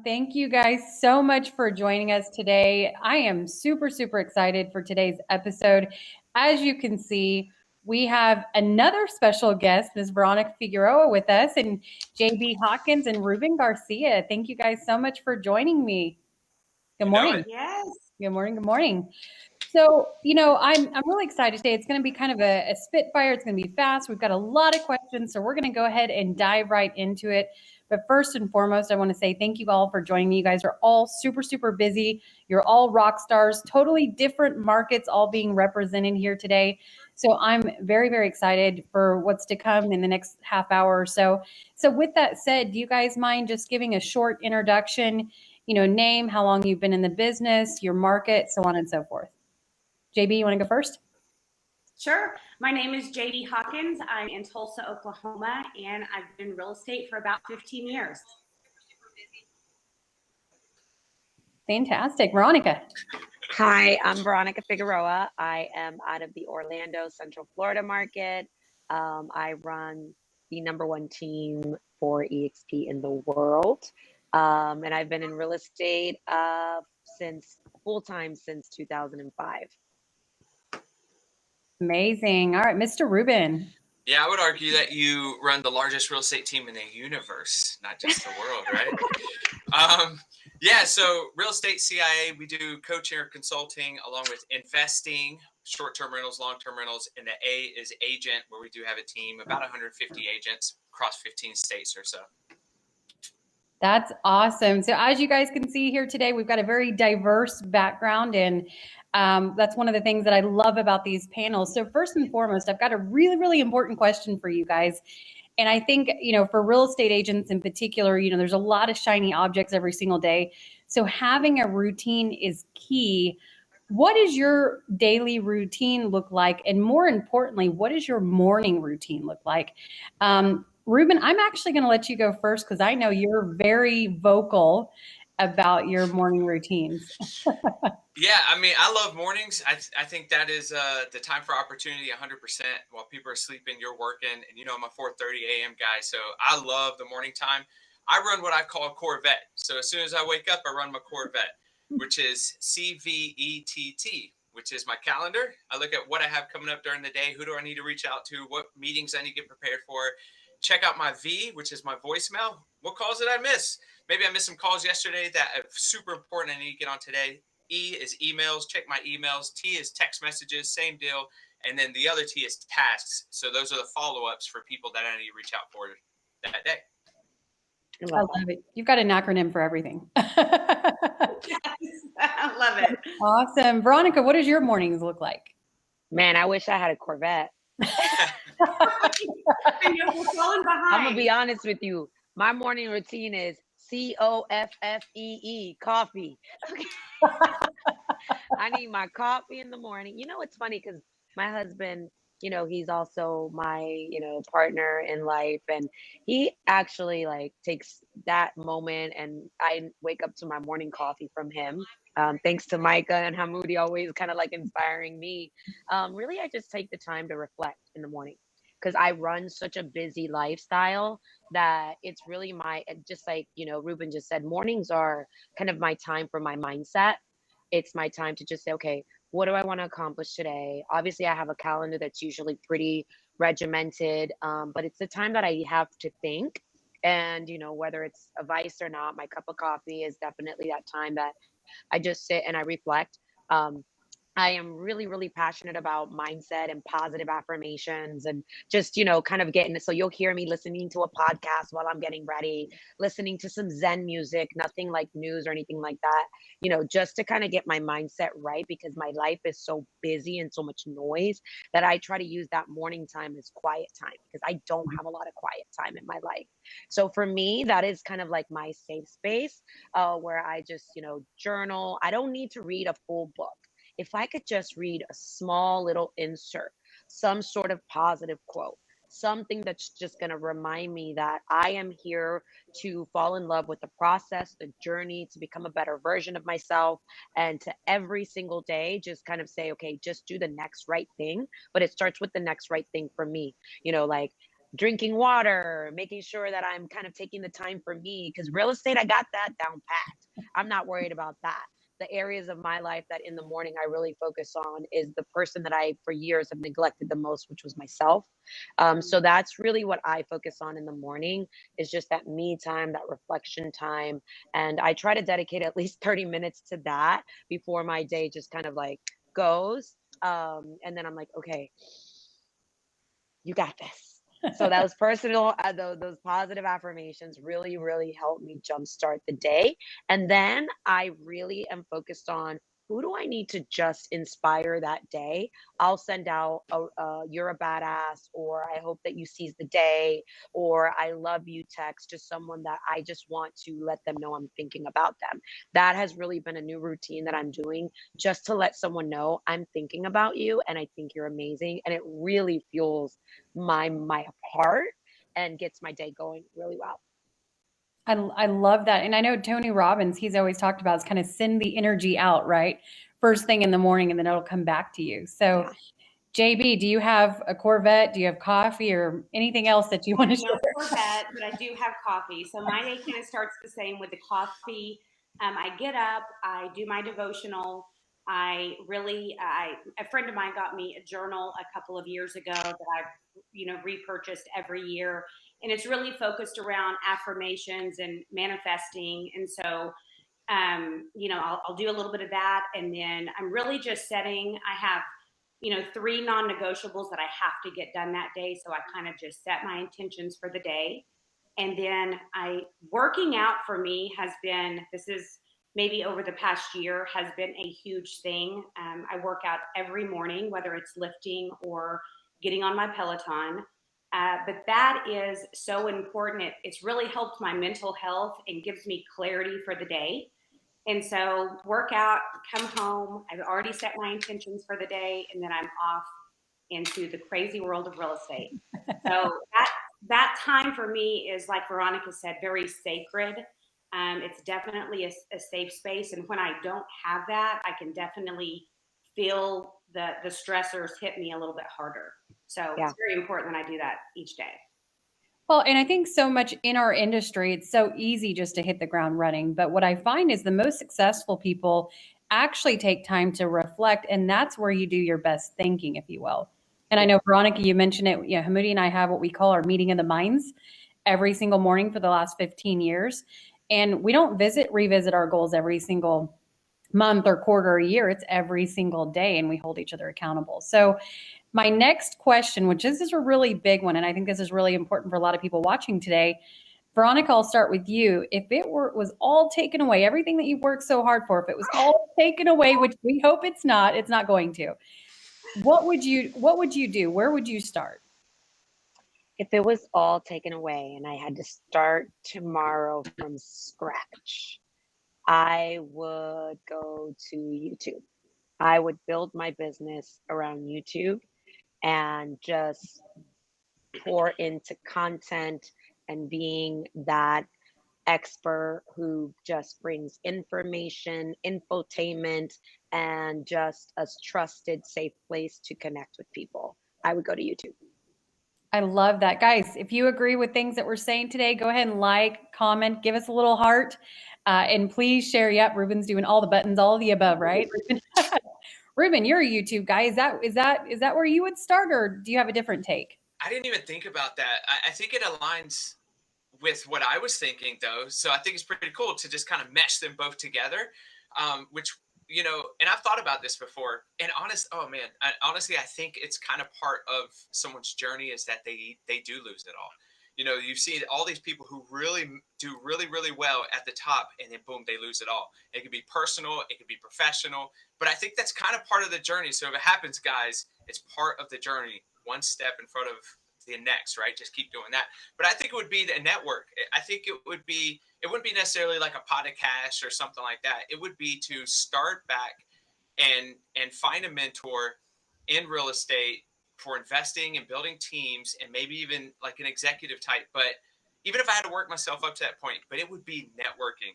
Thank you guys so much for joining us today. I am super, super excited for today's episode. As you can see, we have another special guest, Ms. Veronica Figueroa, with us, and JB Hawkins and Ruben Garcia. Thank you guys so much for joining me. Good morning. Yes. Good morning. Good morning. So, I'm really excited today. It's going to be kind of a spitfire. It's going to be fast. We've got a lot of questions, so we're going to go ahead and dive right into it. But first and foremost, I want to say thank you all for joining me. You guys are all super, super busy. You're all rock stars, totally different markets all being represented here today. So I'm very, very excited for what's to come in the next half hour or so. So with that said, do you guys mind just giving a short introduction, name, how long you've been in the business, your market, so on and so forth? JB, you want to go first? Sure. My name is JB Hawkins. I'm in Tulsa, Oklahoma, and I've been in real estate for about 15 years. Fantastic. Veronica. Hi, I'm Veronica Figueroa. I am out of the Orlando, Central Florida market. I run the #1 team for EXP in the world. And I've been in real estate since full-time since 2005. Amazing. All right, Mr. Ruben. Yeah, I would argue that you run the largest real estate team in the universe, not just the world, right? So real estate CIA, we do coaching or consulting along with investing, short-term rentals, long-term rentals, and the A is agent, where we do have a team, about 150 agents across 15 states or so. That's awesome. So as you guys can see here today, we've got a very diverse background, and that's one of the things that I love about these panels. So first and foremost, I've got a really, really important question for you guys. And I think, for real estate agents in particular, there's a lot of shiny objects every single day. So having a routine is key. What does your daily routine look like? And more importantly, what does your morning routine look like? Ruben, I'm actually going to let you go first because I know you're very vocal about your morning routines. Yeah, I mean, I love mornings. I think that is the time for opportunity 100%. While people are sleeping, you're working. And, I'm a 4:30 a.m. guy, so I love the morning time. I run what I call a Corvette. So as soon as I wake up, I run my Corvette, which is CVETT, which is my calendar. I look at what I have coming up during the day. Who do I need to reach out to? What meetings I need to get prepared for? Check out my V, which is my voicemail. What calls did I miss? Maybe I missed some calls yesterday that are super important I need to get on today. E is emails. Check my emails. T is text messages. Same deal. And then the other T is tasks. So those are the follow-ups for people that I need to reach out for that day. I love it. You've got an acronym for everything. Yes, I love it. Awesome. Veronica, what does your mornings look like? Man, I wish I had a Corvette. I know we're falling behind. I'm going to be honest with you. My morning routine is COFFEE, coffee. I need my coffee in the morning. It's funny because my husband, he's also my, partner in life. And he actually takes that moment, and I wake up to my morning coffee from him. Thanks to Micah and Hamoudi always kind of inspiring me. Really, I just take the time to reflect in the morning because I run such a busy lifestyle that it's really just like, Ruben just said, mornings are kind of my time for my mindset. It's my time to just say, okay, what do I want to accomplish today? Obviously, I have a calendar that's usually pretty regimented, but it's the time that I have to think. And, whether it's a vice or not, my cup of coffee is definitely that time that I just sit and I reflect. I am really, really passionate about mindset and positive affirmations and just, kind of getting it. So you'll hear me listening to a podcast while I'm getting ready, listening to some Zen music, nothing like news or anything like that, just to kind of get my mindset right, because my life is so busy and so much noise that I try to use that morning time as quiet time because I don't have a lot of quiet time in my life. So for me, that is kind of like my safe space where I just, journal. I don't need to read a full book. If I could just read a small little insert, some sort of positive quote, something that's just going to remind me that I am here to fall in love with the process, the journey, to become a better version of myself, and to every single day just kind of say, okay, just do the next right thing. But it starts with the next right thing for me. drinking water, making sure that I'm kind of taking the time for me, because real estate, I got that down packed. I'm not worried about that. The areas of my life that in the morning I really focus on is the person that I for years have neglected the most, which was myself. So that's really what I focus on in the morning, is just that me time, that reflection time. And I try to dedicate at least 30 minutes to that before my day just kind of like goes. And then I'm like, okay, you got this. So those personal, those positive affirmations really, really help me jumpstart the day. And then I really am focused on, who do I need to just inspire that day? I'll send out "You're a badass," or "I hope that you seize the day," or "I love you" text to someone that I just want to let them know I'm thinking about them. That has really been a new routine that I'm doing, just to let someone know I'm thinking about you and I think you're amazing. And it really fuels my heart and gets my day going really well. I love that. And I know Tony Robbins, he's always talked about is kind of send the energy out, right? First thing in the morning, and then it'll come back to you. So, Yeah. JB, do you have a Corvette? Do you have coffee or anything else that you want to share? No Corvette, but I do have coffee. So my day kind of starts the same with the coffee. I get up, I do my devotional. A friend of mine got me a journal a couple of years ago that I've, repurchased every year. And it's really focused around affirmations and manifesting. And so, I'll do a little bit of that. And then I'm really just I have, 3 non-negotiables that I have to get done that day. So I kind of just set my intentions for the day. And then working out for me this is maybe over the past year, has been a huge thing. I work out every morning, whether it's lifting or getting on my Peloton. But that is so important. It's really helped my mental health and gives me clarity for the day. And so work out, come home. I've already set my intentions for the day, and then I'm off into the crazy world of real estate. So that time for me is, like Veronica said, very sacred. It's definitely a safe space. And when I don't have that, I can definitely feel the stressors hit me a little bit harder. So Yeah. It's very important that I do that each day. Well, and I think so much in our industry, it's so easy just to hit the ground running. But what I find is the most successful people actually take time to reflect. And that's where you do your best thinking, if you will. And I know, Veronica, you mentioned it. Hamudi and I have what we call our meeting of the minds every single morning for the last 15 years. And we don't revisit our goals every single month or quarter or year. It's every single day, and we hold each other accountable. So my next question, which is a really big one, and I think this is really important for a lot of people watching today. Veronica, I'll start with you. If it was all taken away, everything that you've worked so hard for, if it was all taken away, which we hope it's not going to, what would you do? Where would you start? If it was all taken away and I had to start tomorrow from scratch, I would go to YouTube. I would build my business around YouTube and just pour into content and being that expert who just brings information, infotainment, and just a trusted, safe place to connect with people. I would go to YouTube. I love that. Guys, if you agree with things that we're saying today, go ahead and like, comment, give us a little heart, and please share. Yep, Ruben's doing all the buttons, all of the above, right? Ruben, you're a YouTube guy. Is that where you would start, or do you have a different take? I didn't even think about that. I think it aligns with what I was thinking, though. So I think it's pretty cool to just kind of mesh them both together, which, and I've thought about this before. And honestly, I think it's kind of part of someone's journey is that they do lose it all. You see all these people who really do really, really well at the top, and then boom, they lose it all. It could be personal, it could be professional, but I think that's kind of part of the journey. So if it happens, guys, it's part of the journey, one step in front of the next, right? Just keep doing that. But I think it would be the network. I think it wouldn't be necessarily like a pot of cash or something like that. It would be to start back and find a mentor in real estate for investing and building teams, and maybe even like an executive type. But even if I had to work myself up to that point, but it would be networking.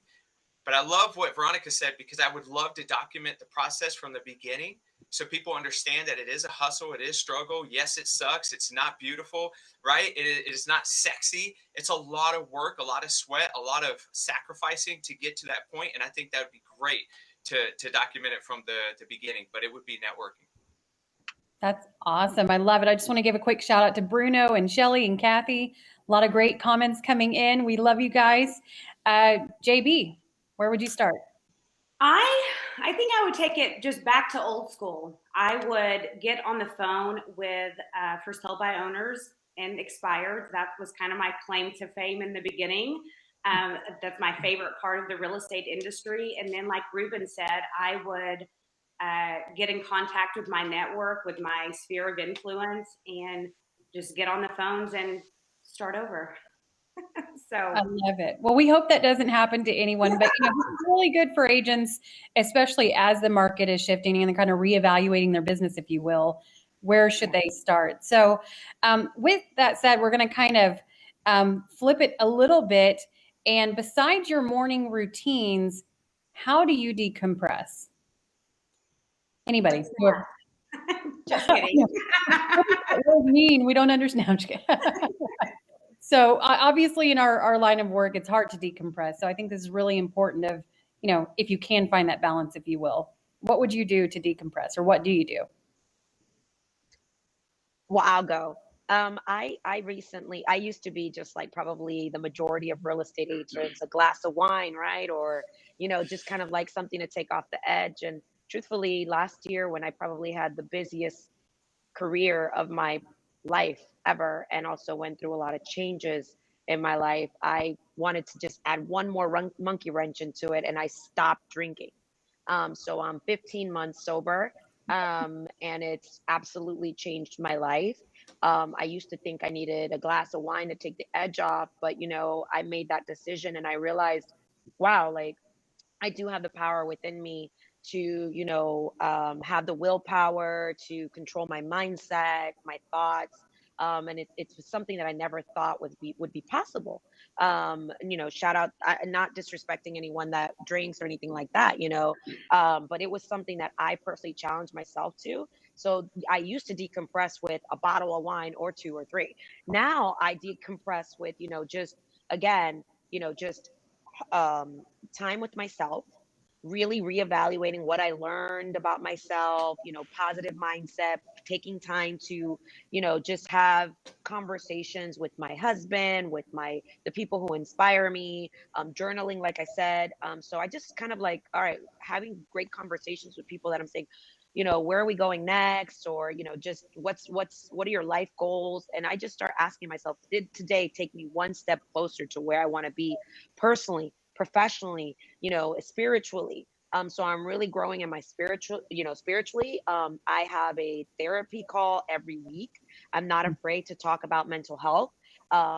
But I love what Veronica said, because I would love to document the process from the beginning so people understand that it is a hustle, it is struggle. Yes, it sucks. It's not beautiful, right? It is not sexy. It's a lot of work, a lot of sweat, a lot of sacrificing to get to that point. And I think that would be great to document it from the beginning, but it would be networking. That's awesome. I love it. I just want to give a quick shout out to Bruno and Shelly and Kathy. A lot of great comments coming in. We love you guys. JB, where would you start? I think I would take it just back to old school. I would get on the phone with for sale by owners and expired. That was kind of my claim to fame in the beginning. That's my favorite part of the real estate industry. And then, like Ruben said, I would get in contact with my network, with my sphere of influence, and just get on the phones and start over. So I love it. Well, we hope that doesn't happen to anyone, but you know, it's really good for agents, especially as the market is shifting and they're kind of reevaluating their business, if you will. Where should they start? So, with that said, we're going to kind of flip it a little bit. And besides your morning routines, how do you decompress? Anybody? just kidding. That was mean. We don't understand. I'm just kidding. So obviously in our line of work, it's hard to decompress. So I think this is really important of, you know, if you can find that balance, if you will. What would you do to decompress, or what do you do? Well, I'll go. I used to be just like probably the majority of real estate agents, a glass of wine, right? Or, you know, just kind of like something to take off the edge. And truthfully, last year when I probably had the busiest career of my life ever, and also went through a lot of changes in my life, I wanted to just add one more monkey wrench into it, and I stopped drinking. So I'm 15 months sober, and it's absolutely changed my life. I used to think I needed a glass of wine to take the edge off, but you know, I made that decision and I realized, wow, like I do have the power within me to, you know, have the willpower to control my mindset, my thoughts. And it's something that I never thought would be possible. You know, shout out, not disrespecting anyone that drinks or anything like that, you know, but it was something that I personally challenged myself to. So I used to decompress with a bottle of wine or two or three. Now I decompress with, you know, just again, you know, just time with myself, really reevaluating what I learned about myself, you know, positive mindset, taking time to, you know, just have conversations with my husband, with the people who inspire me, journaling, like I said. So I just kind of like, all right, having great conversations with people that I'm saying, you know, where are we going next? Or, you know, just what are your life goals? And I just start asking myself, did today take me one step closer to where I want to be personally, professionally, you know, spiritually? So I'm really growing in my spiritually. I have a therapy call every week. I'm not afraid to talk about mental health.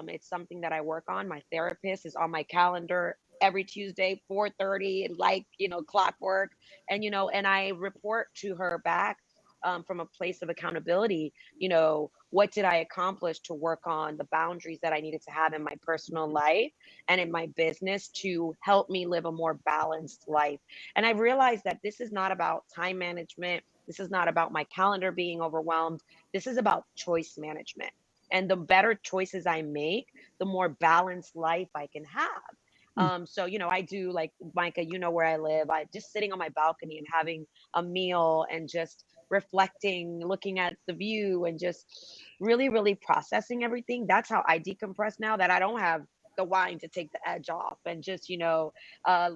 It's something that I work on. My therapist is on my calendar every Tuesday, 4:30, like, you know, clockwork. And, you know, and I report to her back from a place of accountability, you know, what did I accomplish to work on the boundaries that I needed to have in my personal life and in my business to help me live a more balanced life. And I realized that this is not about time management. This is not about my calendar being overwhelmed. This is about choice management. And the better choices I make, the more balanced life I can have. So, you know, I do, like, Micah, you know where I live. I just sitting on my balcony and having a meal and just reflecting, looking at the view and just really, really processing everything. That's how I decompress now that I don't have the wine to take the edge off. And just, you know,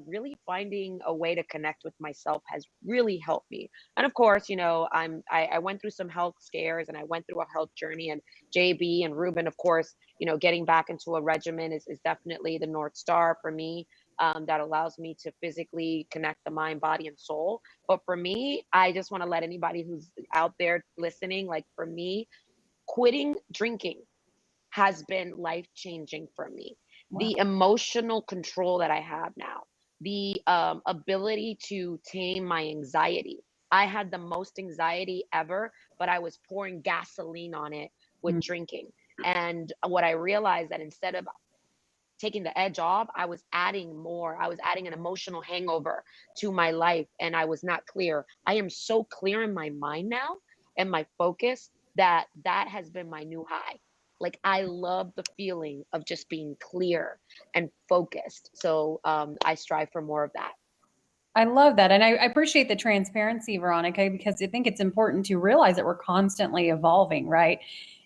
really finding a way to connect with myself has really helped me. And of course, you know, I went through some health scares and I went through a health journey, and JB and Ruben, of course, you know, getting back into a regimen is definitely the North Star for me. That allows me to physically connect the mind, body, and soul. But for me, I just want to let anybody who's out there listening, like for me, quitting drinking has been life changing for me. Wow. The emotional control that I have now, the ability to tame my anxiety. I had the most anxiety ever, but I was pouring gasoline on it with drinking. And what I realized that instead of taking the edge off, I was adding more. I was adding an emotional hangover to my life, and I was not clear. I am so clear in my mind now and my focus that that has been my new high. Like, I love the feeling of just being clear and focused. So I strive for more of that. I love that. And I appreciate the transparency, Veronica, because I think it's important to realize that we're constantly evolving, right?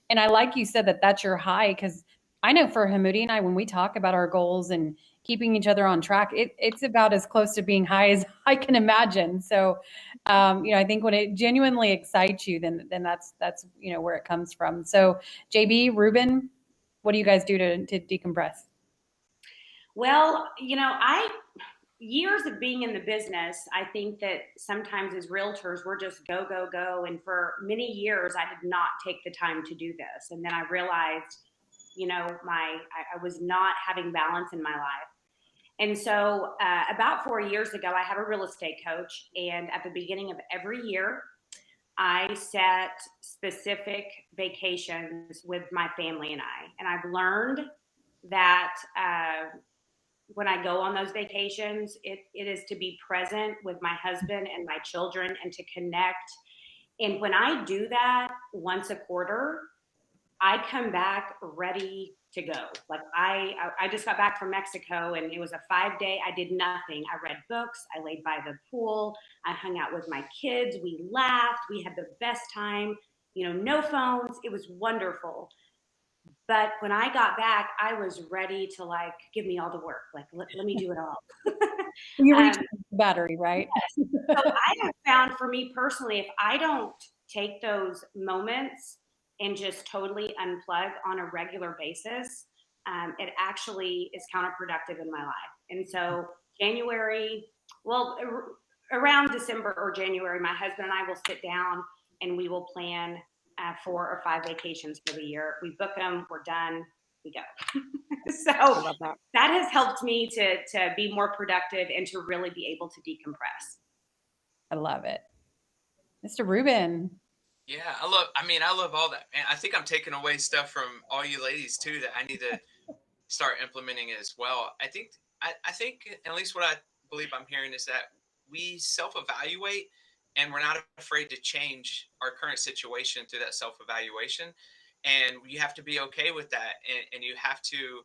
And I like you said that that's your high, because I know for Hamudi and I, when we talk about our goals and keeping each other on track, it's about as close to being high as I can imagine. So, I think when it genuinely excites you, then that's, where it comes from. So JB, Ruben, what do you guys do to decompress? Well, years of being in the business, I think that sometimes as realtors, we're just go, go, go. And for many years, I did not take the time to do this. And then I realized, I was not having balance in my life. And so about 4 years ago, I have a real estate coach. And at the beginning of every year, I set specific vacations with my family and I. And I've learned that when I go on those vacations, it is to be present with my husband and my children and to connect. And when I do that once a quarter, I come back ready to go. Like I just got back from Mexico, and it was a 5-day. I did nothing. I read books. I laid by the pool. I hung out with my kids. We laughed. We had the best time. No phones. It was wonderful. But when I got back, I was ready to give me all the work. Let me do it all. You reach the battery, right? Yes. So I have found, for me personally, if I don't take those moments and just totally unplug on a regular basis, it actually is counterproductive in my life. And so around December or January, my husband and I will sit down and we will plan 4 or 5 vacations for the year. We book them, we're done, we go. So that has helped me to be more productive and to really be able to decompress. I love it. Mr. Ruben. Yeah, I love all that, man. I think I'm taking away stuff from all you ladies too that I need to start implementing as well. I think at least what I believe I'm hearing is that we self-evaluate, and we're not afraid to change our current situation through that self-evaluation. And you have to be okay with that. And you have to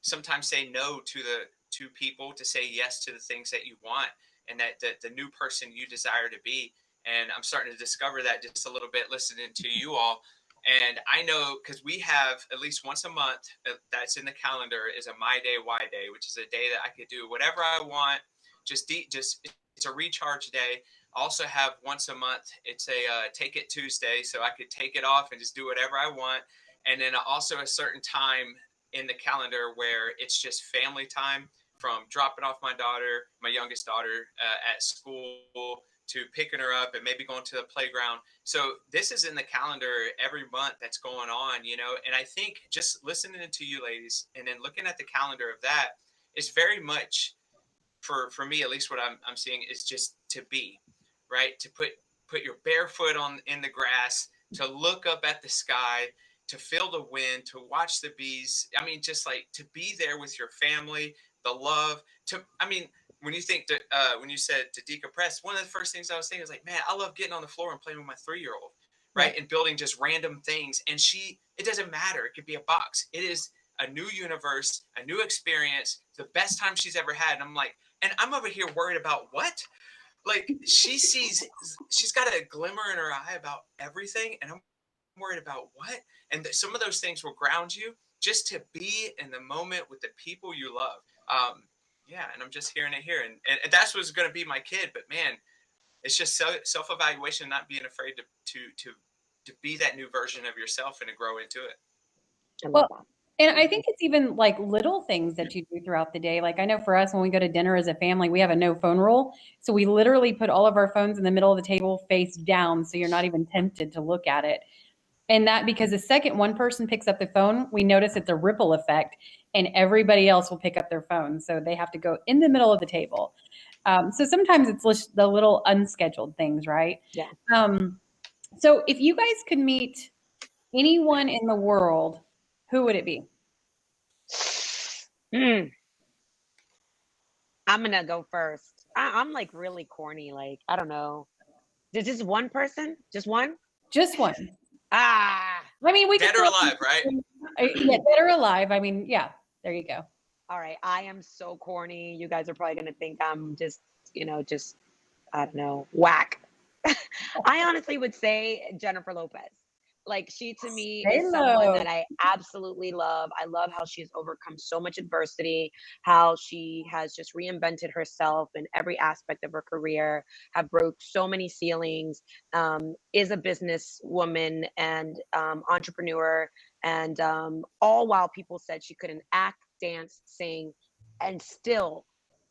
sometimes say no to people to say yes to the things that you want and that the new person you desire to be. And I'm starting to discover that just a little bit listening to you all. And I know, because we have at least once a month that's in the calendar is a My Day Y Day, which is a day that I could do whatever I want. Just it's a recharge day. Also have once a month, it's a Take It Tuesday, so I could take it off and just do whatever I want. And then also a certain time in the calendar where it's just family time, from dropping off my youngest daughter at school, to picking her up and maybe going to the playground. So this is in the calendar every month that's going on, and I think just listening to you ladies and then looking at the calendar of that is very much for me, at least what I'm seeing is just to be, right? To put your bare foot in the grass, to look up at the sky, to feel the wind, to watch the bees. I mean, just to be there with your family, the love. When you think when you said to decompress, one of the first things I was thinking was man, I love getting on the floor and playing with my 3-year-old, right? And building just random things. And it doesn't matter. It could be a box. It is a new universe, a new experience, the best time she's ever had. And I'm over here worried about what? She's got a glimmer in her eye about everything. And I'm worried about what? And some of those things will ground you just to be in the moment with the people you love. Yeah, and I'm just hearing it here. And that's what's going to be my kid. But man, it's just self-evaluation, not being afraid to be that new version of yourself and to grow into it. Well, and I think it's even little things that you do throughout the day. I know for us, when we go to dinner as a family, we have a no phone rule. So we literally put all of our phones in the middle of the table face down, so you're not even tempted to look at it. And that, because the second one person picks up the phone, we notice it's a ripple effect, and everybody else will pick up their phone. So they have to go in the middle of the table. So sometimes it's just the little unscheduled things, right? Yeah. So if you guys could meet anyone in the world, who would it be? Mm, I'm gonna go first. I'm like really corny. Like, I don't know. Is this one person? Just one? Just one. Ah, I mean, we Dead could or throw alive, right? yeah, dead or alive. I mean, yeah, there you go. all right. I am so corny. You guys are probably gonna think I'm just, just I don't know, whack. I honestly would say Jennifer Lopez. Like, she to me is someone Halo. that I absolutely love. I love how she's overcome so much adversity, how she has just reinvented herself in every aspect of her career, have broke so many ceilings, is a businesswoman and entrepreneur, and all while people said she couldn't act, dance, sing, and still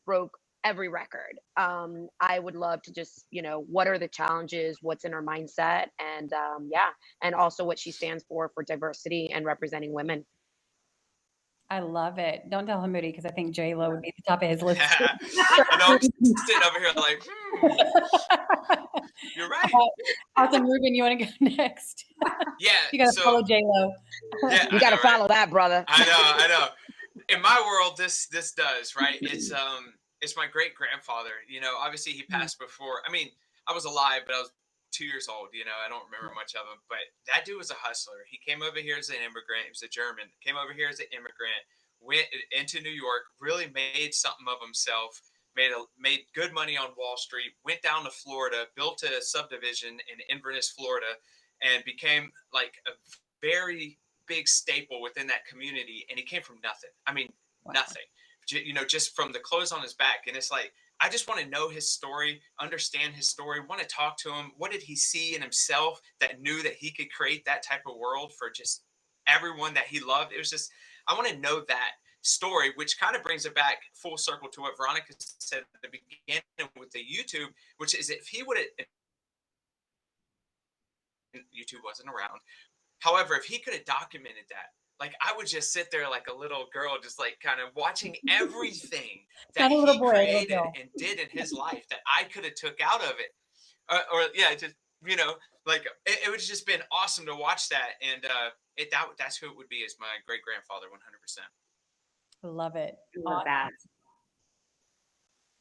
broke every record. I would love to just, what are the challenges, what's in her mindset, and yeah, and also what she stands for diversity and representing women. I love it. Don't tell him Moody because I think J Lo would be at the top of his list. Too. I know I'm sitting over here like, you're right. Awesome, Ruben. You want to go next? Yeah. You got to So follow J Lo. yeah, You I got to know, right? follow that, brother. I know. In my world, this does, right. It's my great grandfather. Obviously he passed before. I mean, I was alive, but I was 2 years old. I don't remember much of him. But that dude was a hustler. He came over here as an immigrant. He was a German. Came over here as an immigrant. Went into New York. Really made something of himself. Made good money on Wall Street. Went down to Florida. Built a subdivision in Inverness, Florida, and became like a very big staple within that community. And he came from nothing. I mean, nothing. Just from the clothes on his back. And it's like, I just want to know his story, understand his story, want to talk to him. What did he see in himself that knew that he could create that type of world for just everyone that he loved? It was just, I want to know that story, which kind of brings it back full circle to what Veronica said at the beginning with the YouTube, which is if he would have, YouTube wasn't around. However, if he could have documented that, like I would just sit there like a little girl, just like kind of watching everything that Not a little he boy, a little created girl. and did in his life that I could have took out of it. Or yeah, just like it would have just been awesome to watch that, and that's who it would be as my great grandfather, 100%. Love it. Love that.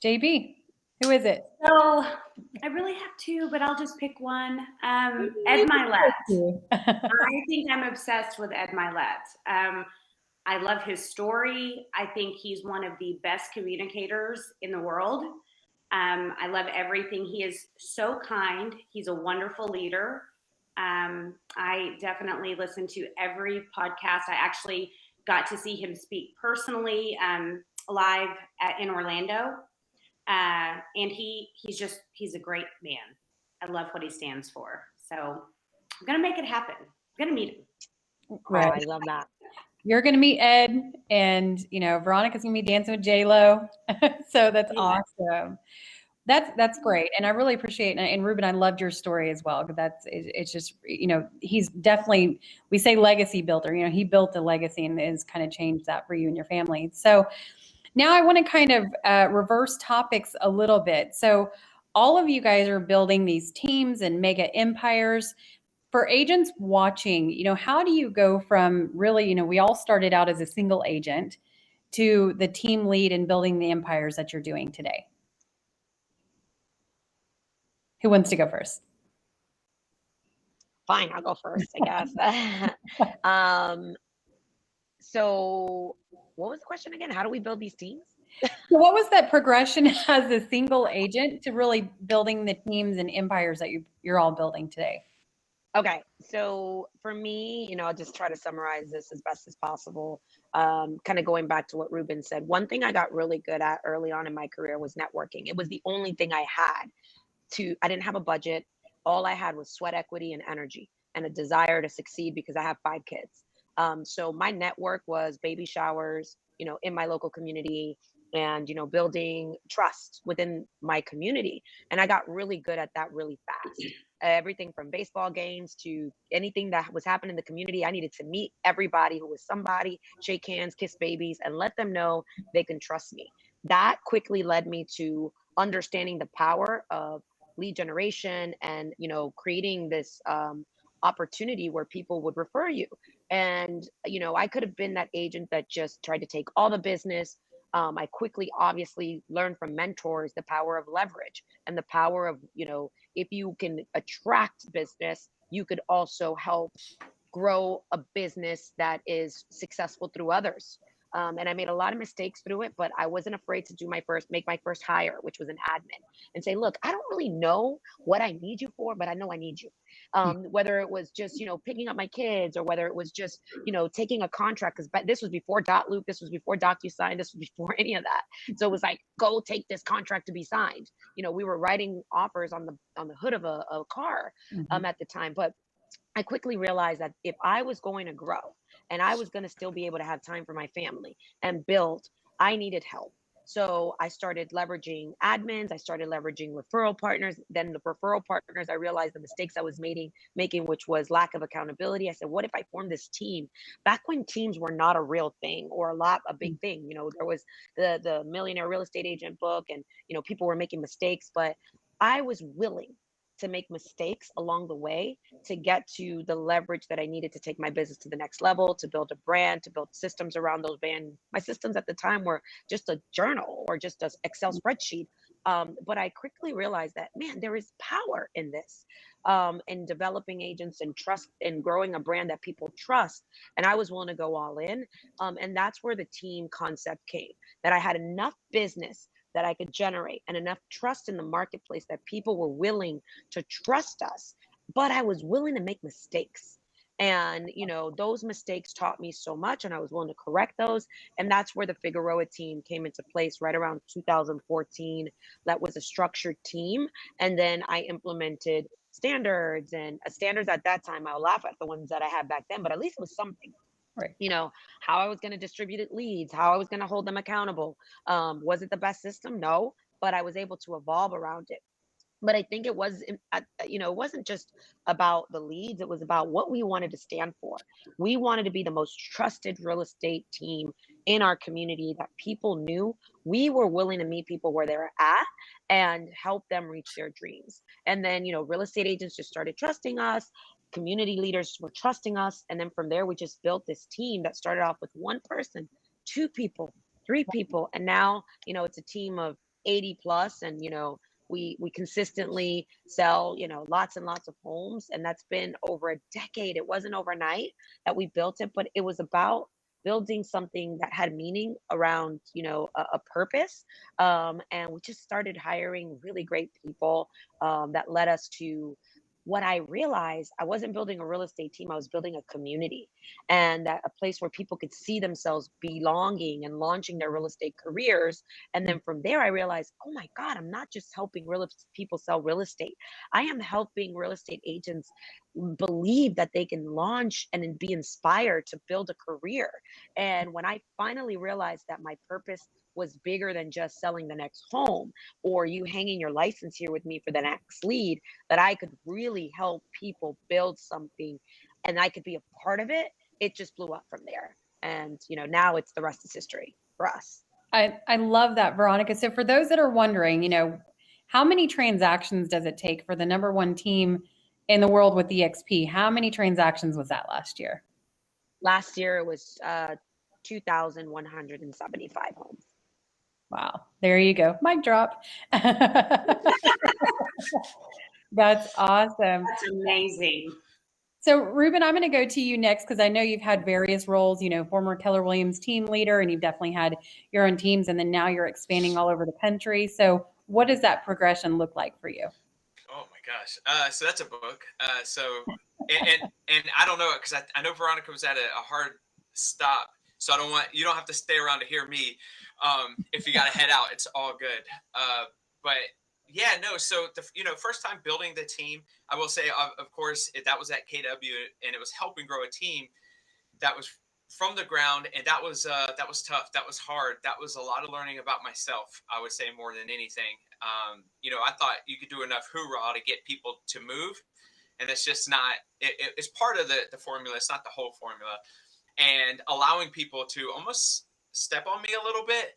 JB, who is it? So I really have two, but I'll just pick one. Ed Milet. I think I'm obsessed with Ed Milet. I love his story. I think he's one of the best communicators in the world. I love everything. He is so kind. He's a wonderful leader. I definitely listen to every podcast. I actually got to see him speak personally live in Orlando. And he's a great man. I love what he stands for. So I'm going to make it happen. I'm going to meet him. Right. Oh, I love that. You're going to meet Ed, and Veronica's going to be dancing with J Lo. So that's awesome. That's great, and I really appreciate it. And Ruben, I loved your story as well, because it's just he's definitely, we say legacy builder. He built a legacy and has kind of changed that for you and your family. So now I want to kind of reverse topics a little bit. So all of you guys are building these teams and mega empires. For agents watching, how do you go from really, we all started out as a single agent to the team lead and building the empires that you're doing today? Who wants to go first? Fine, I'll go first, I guess. So what was the question again? How do we build these teams? So what was that progression as a single agent to really building the teams and empires that you're all building today? Okay, so for me, I'll just try to summarize this as best as possible. Kind of going back to what Ruben said, one thing I got really good at early on in my career was networking. It was the only thing I had. I didn't have a budget. All I had was sweat equity and energy and a desire to succeed because I have 5 kids. So my network was baby showers, in my local community, and, building trust within my community. And I got really good at that really fast. Everything from baseball games to anything that was happening in the community, I needed to meet everybody who was somebody, shake hands, kiss babies, and let them know they can trust me. That quickly led me to understanding the power of lead generation and, creating this opportunity where people would refer you. And, I could have been that agent that just tried to take all the business. I quickly, obviously, learned from mentors the power of leverage and the power of, if you can attract business, you could also help grow a business that is successful through others. And I made a lot of mistakes through it, but I wasn't afraid to make my first hire, which was an admin, and say, look, I don't really know what I need you for, but I know I need you. Whether it was just, picking up my kids, or whether it was just, taking a contract, because this was before Loop, this was before DocuSign, this was before any of that. So it was like, go take this contract to be signed. We were writing offers on the hood of a car at the time. But I quickly realized that if I was going to grow and I was going to still be able to have time for my family and build, I needed help. So I started leveraging admins. I started leveraging referral partners. Then the referral partners, I realized the mistakes I was making, which was lack of accountability. I said, what if I formed this team? Back when teams were not a real thing or a big thing, there was the Millionaire Real Estate Agent book, and, people were making mistakes, but I was willing to make mistakes along the way to get to the leverage that I needed to take my business to the next level, to build a brand, to build systems around those brand. My systems at the time were just a journal or just an Excel spreadsheet. But I quickly realized that, man, there is power in this, in developing agents and trust and growing a brand that people trust. And I was willing to go all in. And that's where the team concept came, that I had enough business that I could generate and enough trust in the marketplace that people were willing to trust us, but I was willing to make mistakes. And, those mistakes taught me so much, and I was willing to correct those. And that's where the Figueroa team came into place right around 2014. That was a structured team. And then I implemented standards, and standards at that time, I'll laugh at the ones that I had back then, but at least it was something. Right. How I was going to distribute leads, how I was going to hold them accountable. Was it the best system? No, but I was able to evolve around it. But I think it wasn't just about the leads. It was about what we wanted to stand for. We wanted to be the most trusted real estate team in our community, that people knew we were willing to meet people where they're at and help them reach their dreams. And then, real estate agents just started trusting us. Community leaders were trusting us. And then from there, we just built this team that started off with one person, two people, three people. And now, it's a team of 80 plus. And, we consistently sell, lots and lots of homes. And that's been over a decade. It wasn't overnight that we built it, but it was about building something that had meaning around, a purpose. And we just started hiring really great people that led us to what I realized. I wasn't building a real estate team. I was building a community, and a place where people could see themselves belonging and launching their real estate careers. And then from there, I realized, oh my God, I'm not just helping people sell real estate. I am helping real estate agents believe that they can launch and be inspired to build a career. And when I finally realized that my purpose was bigger than just selling the next home, or you hanging your license here with me for the next lead, that I could really help people build something and I could be a part of it, it just blew up from there. And, now it's the rest is history for us. I love that, Veronica. So for those that are wondering, how many transactions does it take for the number one team in the world with EXP? How many transactions was that last year? Last year it was 2,175 homes. Wow. There you go. Mic drop. That's awesome. That's amazing. So Ruben, I'm going to go to you next, because I know you've had various roles, former Keller Williams team leader, and you've definitely had your own teams, and then now you're expanding all over the country. So what does that progression look like for you? Oh my gosh. So that's a book. And I don't know, because I know Veronica was at a hard stop. So you don't have to stay around to hear me. If you got to head out, it's all good. But yeah, no. So first time building the team, I will say, of course, that was at KW, and it was helping grow a team that was from the ground, and that was tough. That was hard. That was a lot of learning about myself, I would say, more than anything. I thought you could do enough hoorah to get people to move, and it's just not. It's part of the formula. It's not the whole formula. And allowing people to almost step on me a little bit,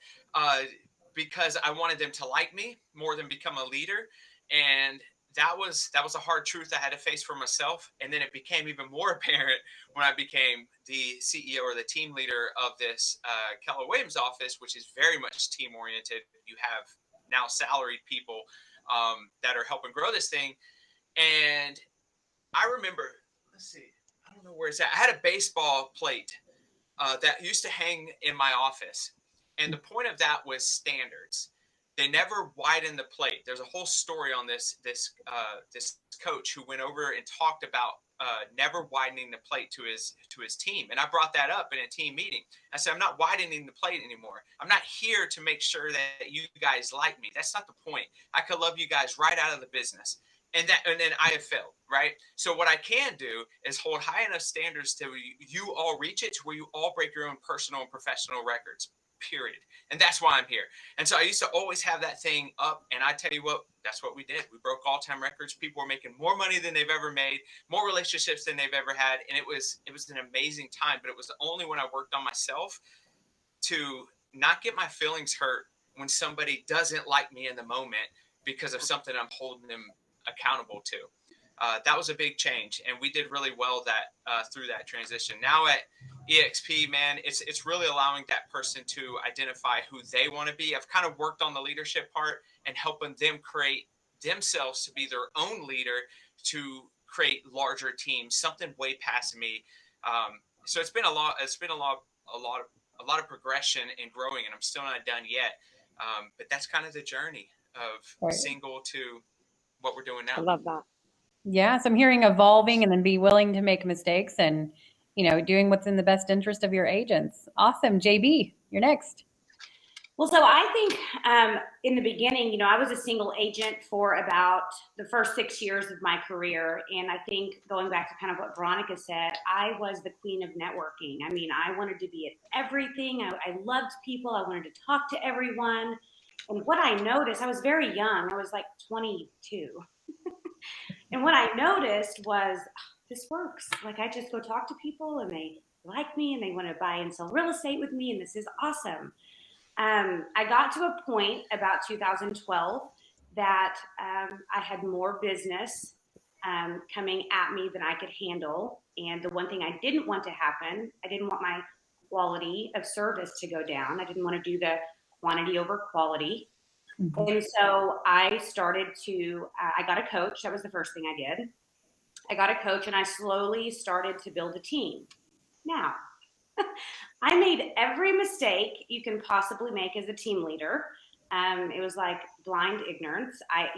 because I wanted them to like me more than become a leader. And that was a hard truth I had to face for myself. And then it became even more apparent when I became the CEO or the team leader of this Keller Williams office, which is very much team oriented. You have now salaried people that are helping grow this thing. And I remember, let's see, I don't know where it's at. I had a baseball plate that used to hang in my office. And the point of that was standards. They never widened the plate. There's a whole story on this coach who went over and talked about never widening the plate to his team. And I brought that up in a team meeting. I said, I'm not widening the plate anymore. I'm not here to make sure that you guys like me. That's not the point. I could love you guys right out of the business. And then I have failed, right? So what I can do is hold high enough standards to you all reach it to where you all break your own personal and professional records. Period. And that's why I'm here. And so I used to always have that thing up. And I tell you what, that's what we did. We broke all-time records. People were making more money than they've ever made, more relationships than they've ever had. And it was an amazing time. But it was only when I worked on myself to not get my feelings hurt when somebody doesn't like me in the moment because of something I'm holding them accountable to. That was a big change. And we did really well through that transition. Now at EXP, man, it's really allowing that person to identify who they want to be. I've kind of worked on the leadership part and helping them create themselves to be their own leader, to create larger teams, something way past me. So it's been a lot of progression and growing, and I'm still not done yet. But that's kind of the journey of single to what we're doing now. I love that. Yeah. So I'm hearing evolving and then be willing to make mistakes and, doing what's in the best interest of your agents. Awesome. JB, you're next. Well, so I think in the beginning, I was a single agent for about the first 6 years of my career. And I think going back to kind of what Veronica said, I was the queen of networking. I mean, I wanted to be at everything. I loved people. I wanted to talk to everyone. And what I noticed, I was very young. I was like 22. And what I noticed was, this works. Like, I just go talk to people and they like me and they want to buy and sell real estate with me. And this is awesome. I got to a point about 2012 that I had more business coming at me than I could handle. And the one thing I didn't want to happen, I didn't want my quality of service to go down. I didn't want to do the quantity over quality. Mm-hmm. And so I started to, I got a coach. That was the first thing I did. I got a coach and I slowly started to build a team. Now, I made every mistake you can possibly make as a team leader. It was like blind ignorance. I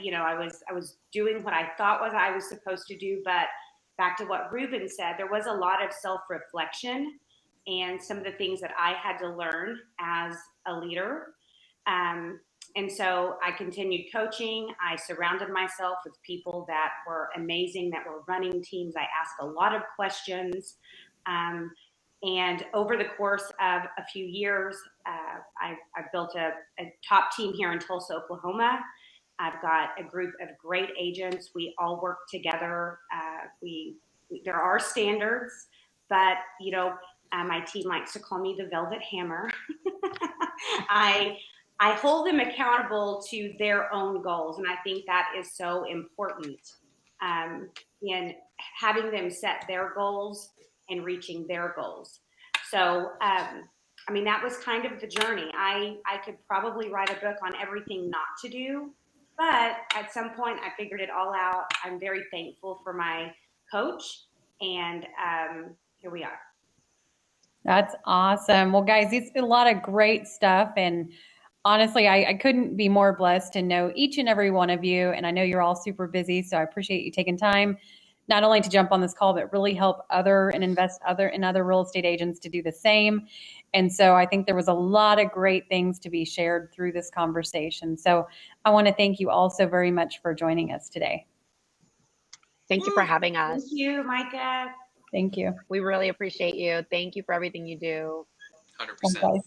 was doing what I thought I was supposed to do, but back to what Ruben said, there was a lot of self-reflection and some of the things that I had to learn as a leader. And so I continued coaching. I surrounded myself with people that were amazing, that were running teams. I asked a lot of questions. And over the course of a few years, I built a top team here in Tulsa, Oklahoma. I've got a group of great agents. We all work together. There are standards, but my team likes to call me the Velvet Hammer. I hold them accountable to their own goals, and I think that is so important in having them set their goals and reaching their goals. So, that was kind of the journey. I could probably write a book on everything not to do, but at some point I figured it all out. I'm very thankful for my coach, and here we are. That's awesome. Well, guys, it's a lot of great stuff, and honestly, I couldn't be more blessed to know each and every one of you, and I know you're all super busy, so I appreciate you taking time not only to jump on this call, but really help invest in other real estate agents to do the same. And so I think there was a lot of great things to be shared through this conversation. So I want to thank you all so very much for joining us today. Thank you for having us. Thank you, Micah. Thank you. We really appreciate you. Thank you for everything you do. 100%.